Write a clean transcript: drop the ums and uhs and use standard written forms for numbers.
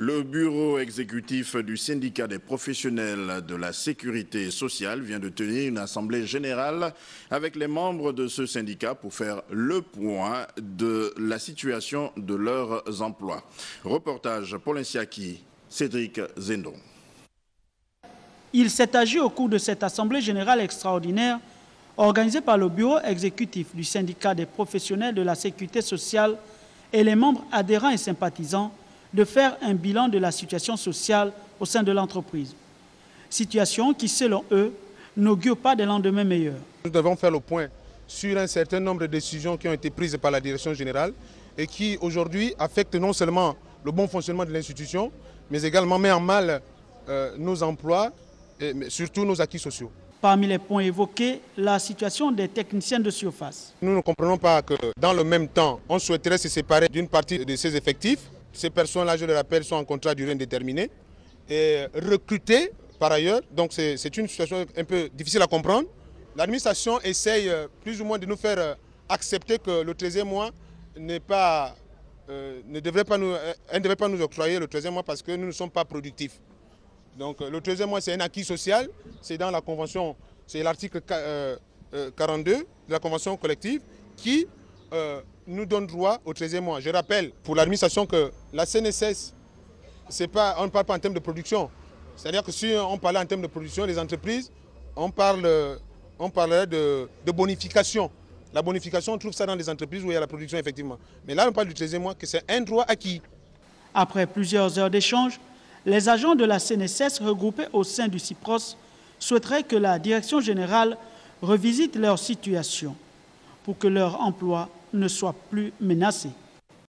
Le bureau exécutif du syndicat des professionnels de la sécurité sociale vient de tenir une assemblée générale avec les membres de ce syndicat pour faire le point de la situation de leurs emplois. Reportage Paul Insiaki, Cédric Zendon. Il s'est agi au cours de cette assemblée générale extraordinaire organisée par le bureau exécutif du syndicat des professionnels de la sécurité sociale et les membres adhérents et sympathisants de faire un bilan de la situation sociale au sein de l'entreprise. Situation qui, selon eux, n'augure pas des lendemains meilleurs. Nous devons faire le point sur un certain nombre de décisions qui ont été prises par la direction générale et qui, aujourd'hui, affectent non seulement le bon fonctionnement de l'institution, mais également met en mal nos emplois et surtout nos acquis sociaux. Parmi les points évoqués, la situation des techniciens de surface. Nous ne comprenons pas que dans le même temps, on souhaiterait se séparer d'une partie de ses effectifs. Ces personnes-là, je le rappelle, sont en contrat à durée indéterminée et recrutées par ailleurs. Donc c'est une situation un peu difficile à comprendre. L'administration essaye plus ou moins de nous faire accepter que le 13e mois ne devrait pas nous octroyer le 13e mois parce que nous ne sommes pas productifs. Donc le 13e mois, c'est un acquis social, c'est dans la convention, c'est l'article 42 de la convention collective qui nous donne droit au 13e mois. Je rappelle pour l'administration que la CNSS, on ne parle pas en termes de production. C'est-à-dire que si on parlait en termes de production, les entreprises, on parlerait de bonification. La bonification, on trouve ça dans les entreprises où il y a la production effectivement. Mais là, on parle du 13e mois, que c'est un droit acquis. Après plusieurs heures d'échange, les agents de la CNSS regroupés au sein du CIPROS souhaiteraient que la direction générale revisite leur situation pour que leur emploi ne soit plus menacé.